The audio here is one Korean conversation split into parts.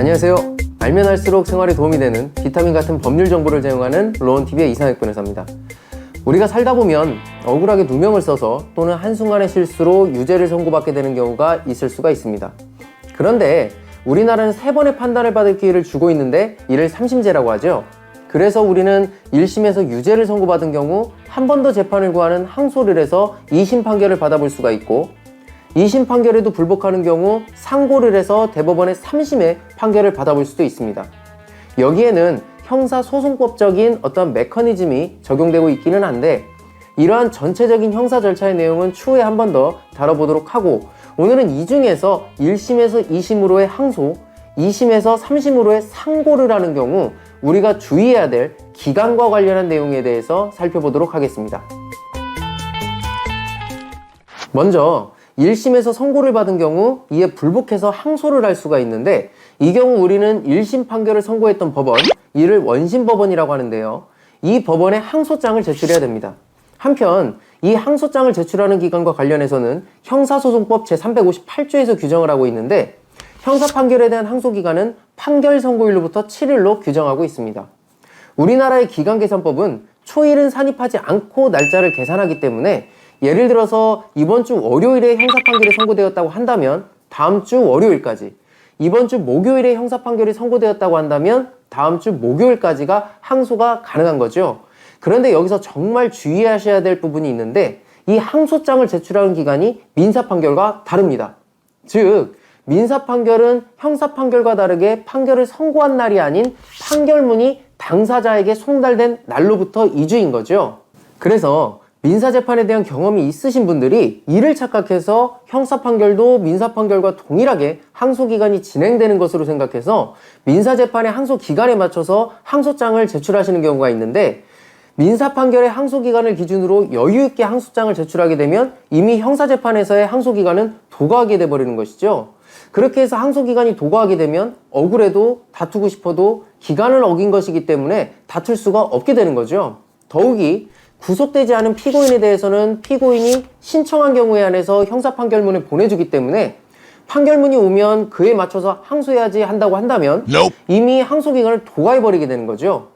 안녕하세요. 알면 알수록 생활에 도움이 되는 비타민 같은 법률 정보를 제공하는 로원TV의 이상혁 변호사입니다. 우리가 살다 보면 억울하게 누명을 써서 또는 한순간의 실수로 유죄를 선고받게 되는 경우가 있을 수가 있습니다. 그런데 우리나라는 3번의 판단을 받을 기회를 주고 있는데 이를 3심제라고 하죠. 그래서 우리는 1심에서 유죄를 선고받은 경우 한 번 더 재판을 구하는 항소를 해서 2심 판결을 받아볼 수가 있고, 2심 판결에도 불복하는 경우 상고를 해서 대법원의 3심의 판결을 받아볼 수도 있습니다. 여기에는 형사소송법적인 어떤 메커니즘이 적용되고 있기는 한데, 이러한 전체적인 형사 절차의 내용은 추후에 한 번 더 다뤄보도록 하고, 오늘은 이 중에서 1심에서 2심으로의 항소, 2심에서 3심으로의 상고를 하는 경우 우리가 주의해야 될 기간과 관련한 내용에 대해서 살펴보도록 하겠습니다. 먼저 1심에서 선고를 받은 경우 이에 불복해서 항소를 할 수가 있는데, 이 경우 우리는 1심 판결을 선고했던 법원, 이를 원심법원이라고 하는데요. 이 법원에 항소장을 제출해야 됩니다. 한편 이 항소장을 제출하는 기간과 관련해서는 형사소송법 제358조에서 규정을 하고 있는데, 형사 판결에 대한 항소 기간은 판결 선고일로부터 7일로 규정하고 있습니다. 우리나라의 기간 계산법은 초일은 산입하지 않고 날짜를 계산하기 때문에, 예를 들어서 이번 주 월요일에 형사 판결이 선고되었다고 한다면 다음 주 월요일까지, 이번 주 목요일에 형사 판결이 선고되었다고 한다면 다음 주 목요일까지가 항소가 가능한 거죠. 그런데 여기서 정말 주의하셔야 될 부분이 있는데, 이 항소장을 제출하는 기간이 민사 판결과 다릅니다. 즉, 민사 판결은 형사 판결과 다르게 판결을 선고한 날이 아닌 판결문이 당사자에게 송달된 날로부터 2주인 거죠. 그래서 민사재판에 대한 경험이 있으신 분들이 이를 착각해서 형사 판결도 민사 판결과 동일하게 항소기간이 진행되는 것으로 생각해서 민사재판의 항소기간에 맞춰서 항소장을 제출하시는 경우가 있는데, 민사 판결의 항소기간을 기준으로 여유있게 항소장을 제출하게 되면 이미 형사재판에서의 항소기간은 도과하게 돼버리는 것이죠. 그렇게 해서 항소기간이 도과하게 되면 억울해도 다투고 싶어도 기간을 어긴 것이기 때문에 다툴 수가 없게 되는 거죠. 더욱이 구속되지 않은 피고인에 대해서는 피고인이 신청한 경우에 한해서 형사 판결문을 보내주기 때문에 판결문이 오면 그에 맞춰서 항소해야지 한다고 한다면 이미 항소기간을 도과해버리게 되는 거죠.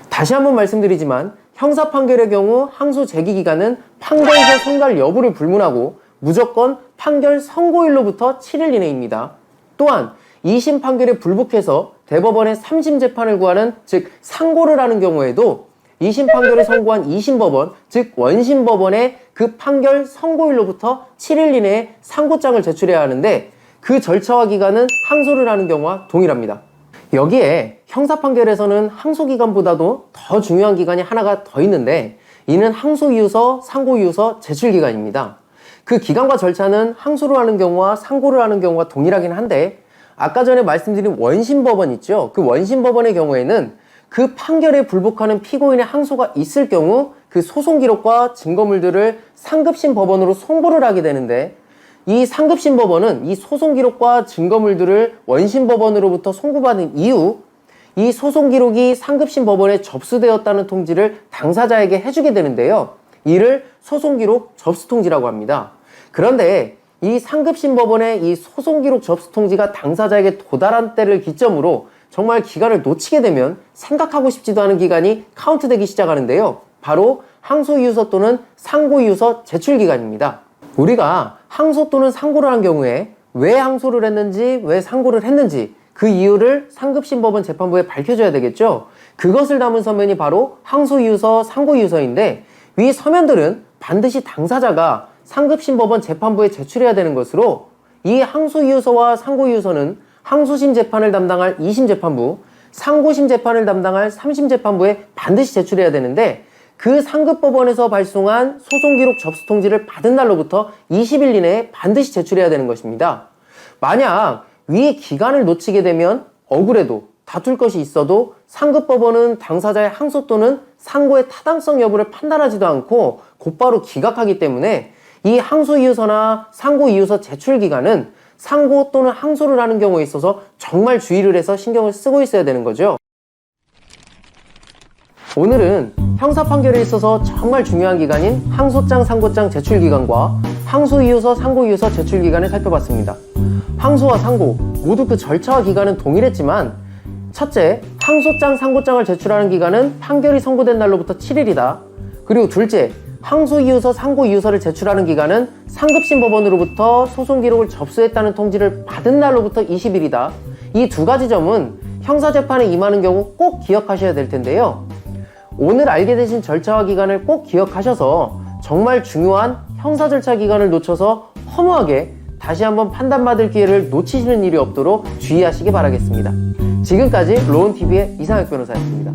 다시 한번 말씀드리지만 형사 판결의 경우 항소 제기 기간은 판결서 선고할 여부를 불문하고 무조건 판결 선고일로부터 7일 이내입니다. 또한 2심 판결에 불복해서 대법원의 3심 재판을 구하는, 즉 상고를 하는 경우에도 2심 판결을 선고한 2심 법원, 즉 원심 법원의 그 판결 선고일로부터 7일 이내에 상고장을 제출해야 하는데, 그 절차와 기간은 항소를 하는 경우와 동일합니다. 여기에 형사 판결에서는 항소 기간보다도 더 중요한 기간이 하나가 더 있는데, 이는 항소 이유서, 상고 이유서 제출 기간입니다. 그 기간과 절차는 항소를 하는 경우와 상고를 하는 경우가 동일하긴 한데, 아까 전에 말씀드린 원심 법원 있죠? 그 원심 법원의 경우에는 그 판결에 불복하는 피고인의 항소가 있을 경우 그 소송 기록과 증거물들을 상급심 법원으로 송부를 하게 되는데, 이 상급심 법원은 이 소송 기록과 증거물들을 원심 법원으로부터 송부받은 이후 이 소송 기록이 상급심 법원에 접수되었다는 통지를 당사자에게 해주게 되는데요. 이를 소송 기록 접수 통지라고 합니다. 그런데 이 상급심 법원의 이 소송 기록 접수 통지가 당사자에게 도달한 때를 기점으로 정말 기간을 놓치게 되면 생각하고 싶지도 않은 기간이 카운트되기 시작하는데요. 바로 항소 이유서 또는 상고 이유서 제출 기간입니다. 우리가 항소 또는 상고를 한 경우에 왜 항소를 했는지, 왜 상고를 했는지 그 이유를 상급심 법원 재판부에 밝혀줘야 되겠죠. 그것을 담은 서면이 바로 항소 이유서, 상고 이유서인데, 위 서면들은 반드시 당사자가 상급심 법원 재판부에 제출해야 되는 것으로, 이 항소 이유서와 상고 이유서는 항소심 재판을 담당할 2심 재판부, 상고심 재판을 담당할 3심 재판부에 반드시 제출해야 되는데, 그 상급법원에서 발송한 소송기록 접수 통지를 받은 날로부터 20일 이내에 반드시 제출해야 되는 것입니다. 만약 위 기간을 놓치게 되면 억울해도 다툴 것이 있어도 상급법원은 당사자의 항소 또는 상고의 타당성 여부를 판단하지도 않고 곧바로 기각하기 때문에 이 항소 이유서나 상고 이유서 제출 기간은 상고 또는 항소를 하는 경우에 있어서 정말 주의를 해서 신경을 쓰고 있어야 되는 거죠. 오늘은 형사 판결에 있어서 정말 중요한 기간인 항소장, 상고장 제출 기간과 항소 이유서, 상고 이유서 제출 기간을 살펴봤습니다. 항소와 상고 모두 그 절차와 기간은 동일했지만 첫째, 항소장, 상고장을 제출하는 기간은 판결이 선고된 날로부터 7일이다. 그리고 둘째, 항소이유서, 상고이유서를 제출하는 기간은 상급심 법원으로부터 소송 기록을 접수했다는 통지를 받은 날로부터 20일이다. 이 두 가지 점은 형사재판에 임하는 경우 꼭 기억하셔야 될 텐데요. 오늘 알게 되신 절차와 기간을 꼭 기억하셔서 정말 중요한 형사 절차 기간을 놓쳐서 허무하게 다시 한번 판단받을 기회를 놓치시는 일이 없도록 주의하시기 바라겠습니다. 지금까지 로운TV의 이상혁 변호사였습니다.